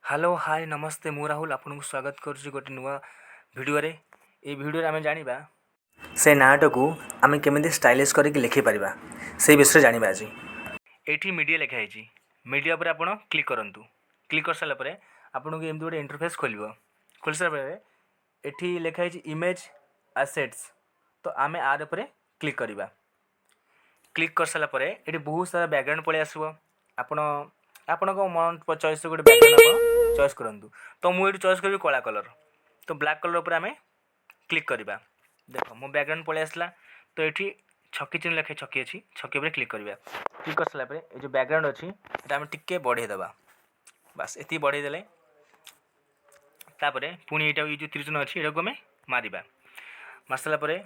Hello hi नमस्ते मु राहुल आपन को स्वागत करुच्ची गोटे नुआ भिडियो रे ए भिडियो आम जाना से नाट को आम केमी स्टाइलिश करके लिखिपर से विषय जाना आज ये मीडिया लिखाई मीडिया पर आप क्लिक करूँ क्लिक कर सारापर आपन को एमती गोटे इंटरफेस खोल खोल सारापर ये लिखाई इमेज एसेट्स तो आम आर पर क्लिक करवा क्लिक कर सारापर ये बहुत सारा बैकग्राउंड पलि आसो आपण आपण मन चॉइस गोटे बैकग्राउंड चॉइस करूँ तो मुझे चॉइस करी कला कलर तो ब्लैक कलर पर आम क्लिक करवा देख मो बैकग्राउंड पलि आसला तो ये छकी चिन्ह लिखे छकी अच्छी छकी पर क्लिक करवा क्लिक कर सारापर ये जो बैकग्राउंड अच्छी आम टिके बढ़ेदेवा बास ये बढ़ेदेले तापर पुणी ये जो त्रिचुन अच्छी यहाँ को आम मारिबा मार सारापर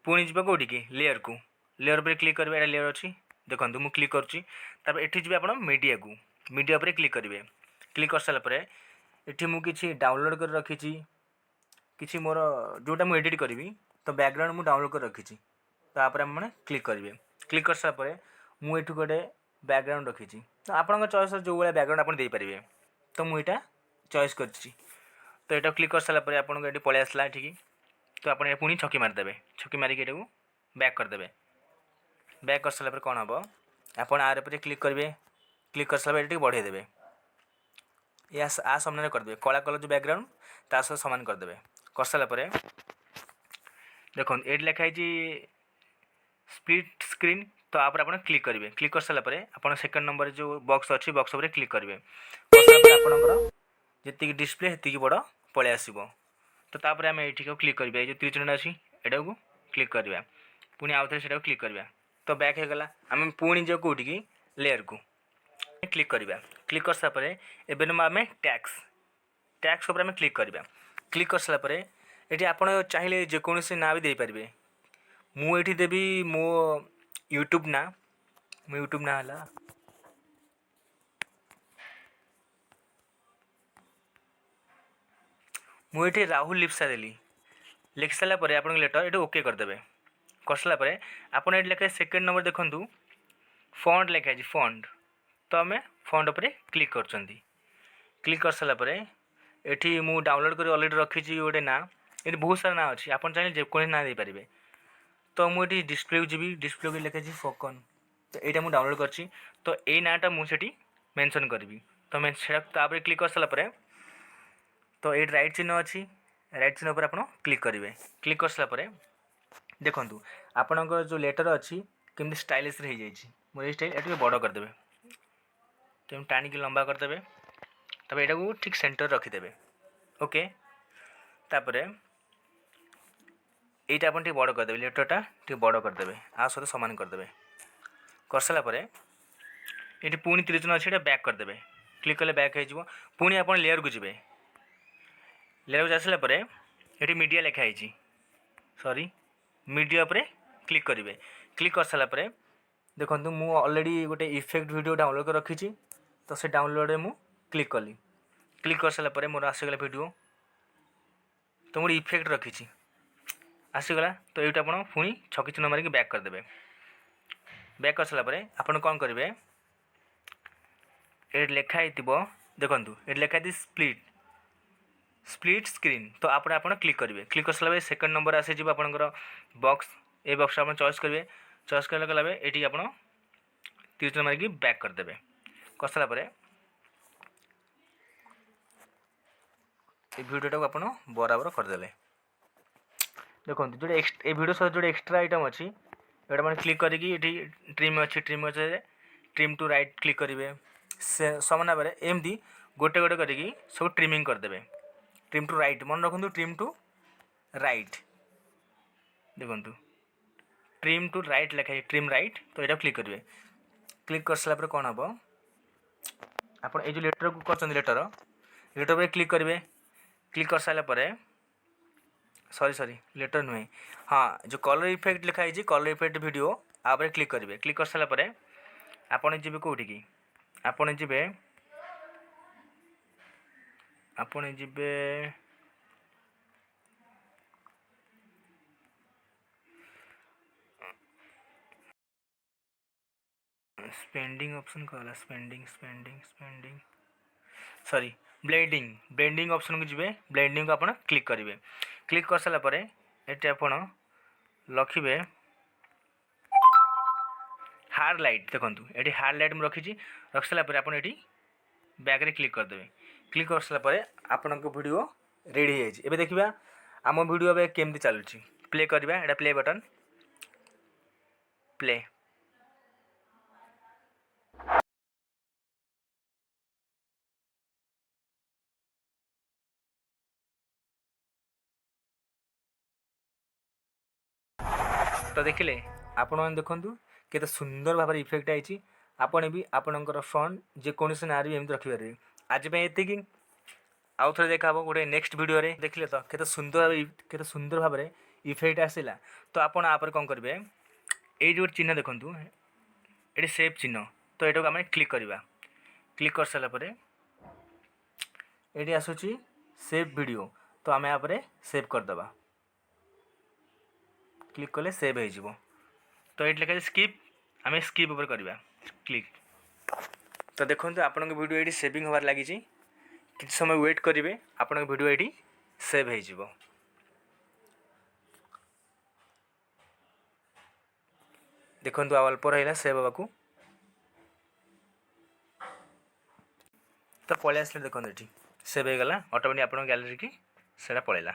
पुणी जी कौटी की लेयर को लेयर पर क्लिक करवा ये लेयर अच्छी देखो मुझे क्लिक करुँची ये जी आप मीडिया को मीडिया पर क्लिक करेंगे क्लिक कर सारापर ये मुझे डाउनलोड कर रखी किसी मोर जोटा मुझे एडिट करी तो बैकग्राउंड मुझे डाउनलोड कर रखी तापर आम क्लिक करेंगे क्लिक कर सारापर मुझे गोटे बैकग्राउंड रखी तो आपंक चॉइस जो भाई बैकग्राउंड आप देपारे तो मुझे चॉइस कर तो यहाँ क्लिक कर सारापर आपको ये पलि आसला ठीक तो आप पुणी छकी मारिदेवे छकी मारिक ये बैक करदे बैक कर सारापर कौन हम आप आर पर क्लिक करेंगे क्लिक कर सारा ये बढ़ेदेवे या आ सामने करदे कला कलर जो बैकग्राउंड ता सह सामान करदे कर सारापर देखो ये लिखाई स्प्लिट स्क्रीन तो आप क्लिक करेंगे क्लिक कर सारापर आप सेकंड नंबर जो बॉक्स अच्छी बॉक्स पर क्लिक करेंगे आपंकर जी डिस्प्ले से बड़ पलि आसो तो तापर आम ये क्लिक करेंगे ये जो त्रिचुन अच्छी यहाँ को क्लिक करवा पुणी आउ थे से क्लिक करवा तो बैक हो गला आम पुणी जो कौटी की लेयर को क्लिक करवा क्लिक कर सारापर एवं आम टैक्स टैक्स आम क्लिक करवा क्लिक कर सारापर ये आप चाहिए जेकोसी ना भी देपारे मुझे देवी मो यूट्यूब ना मो यूट्यूब ना है मुझे राहुल लिप्सा देली लिखि सारापर आप लेटर ये ओके करदे कर सारापर आपड़ ये लिखे सेकेंड नंबर देखूँ फंड लिखाई फंड तो आम फंड उपर क्लिक कर क्लिक कर सारापर ये मुझे डाउनलोड कर अलरेडी रखी गोटे ना ये बहुत सारा ना अच्छी आप चाहिए जेको ना देपारे तो मुझे डिस्प्ले को जी डिस्प्ले को लिखे फोकन तो यहाँ मुझे डाउनलोड कर तो यही नाटा मुझे मेंशन करी तो मैं क्लिक कर सारापर तो ये राइट चिन्ह अच्छी राइट चिन्ह पर आप क्लिक करेंगे क्लिक कर सारापर देखूँ आपणकर जो लेटर अच्छी केमती स्टाइलिश हो जाए मोर स्टाइल ये बड़ करदे तो टाणिक लंबा करदे तब यहाँ को ठीक सेंटर रखीदे ओके तापर यहीटा आप बड़ करदे लेटरटा टे बड़ करदे आ सहित सामान करदे कर सारापर ये पुणी त्रिचुन अच्छे बैक करदे क्लिक कले बैक हो पुणी आप लेयर को जी लेयर को जा सारापर ये मीडिया लिखाई सॉरी मीडिया पर क्लिक करेंगे क्लिक कर सारापर देखो मुझे अलरेडी गोटे इफेक्ट वीडियो डाउनलोड कर रखी तो से डाउनलोड में मुझे क्लिक कली क्लिक कर सारापर मोर आसीगला वीडियो तो मुझे इफेक्ट रखी आसीगला तो ये आप पुणी छकी चिन्ह मारिक बैक करदे बैक कर सारापर आप कौन करेंगे ये लिखाई देखो ये लिखाई स्प्लिट स्प्लिट स्क्रीन तो आप क्लिक करेंगे क्लिक कर सारा सेकंड नंबर आसी जी आपंकर बॉक्स ये बॉक्स आप चॉइस करेंगे चॉइस कला ये आप त्रिचुन मारिक बैक करदे कर सारापर ये वीडियो को आप बराबर करदे देखो जो ये वीडियो सहित जो एक्सट्रा आइटम अच्छी ये मैंने क्लिक करी ट्रिम अच्छी ट्रिम टू राइट क्लिक करेंगे सामना एमती गोटे गोटे करी सब ट्रिमिंग करदे ट्रिम टू राइट मन रखु ट्रिम टू राइट देखो ट्रिम टू राइट लिखाई ट्रिम राइट तो यहाँ क्लिक करेंगे क्लिक कर सारापर कौन हम आप जो लेटर को कर लेटर लेटर पर क्लिक करेंगे क्लिक कर सारापर सॉरी लेटर नुहे हाँ जो कलर इफेक्ट लिखाई कलर इफेक्ट वीडियो आप क्लिक करेंगे क्लिक कर सारापर आपड़ जी कौटी की आपड़ जी आपड़ जी स्पेंडिंग ऑप्शन कहला spending spending spending sorry blending option को जी ब्लेंडिंग को आप क्लिक करेंगे क्लिक कर सारापर ये आप लिखे हार्ड लाइट देखो ये हार्ड लाइट मुझे रखी सारापर आप बैक रे क्लिक करदे क्लिक कर सारापर आपण वीडियो रेडी है देखा आम वीडियो ए केमती चलुची प्ले करवा एटा प्ले बटन प्ले तो देखिले आपण देखु केते सुंदर भाव इफेक्ट आई आपण भी आपणकर फ्रंट जेकोसी नाँ भी एमती रखिपारे आज ये आउ थे देखा गोटे नेक्स्ट वीडियो रे देखिले तो केते सुंदर भाव इफेक्ट आसला तो आपण आप कौन करेंगे ये जो चिन्ह देखूँ ये सेव चिन्ह तो यहाँ आम क्लिक करवा क्लिक कर सारापर ये आसूची सेव वीडियो तो आम यहाँ सेव करदे क्लिक कले सेव हो तो ये लिखा स्किप आम स्किप ऊपर करवा क्लिक तो देखो आपण वीडियो ये सेविंग होबार लगी कि समय वेट करेंगे आपण वीडियो ये सेव हो देखो अल्प रहा सेव होगा तो पलि आस देखो ये सेव हो गला ऑटोमेटिक आप गैलरी की सेटा पलैला।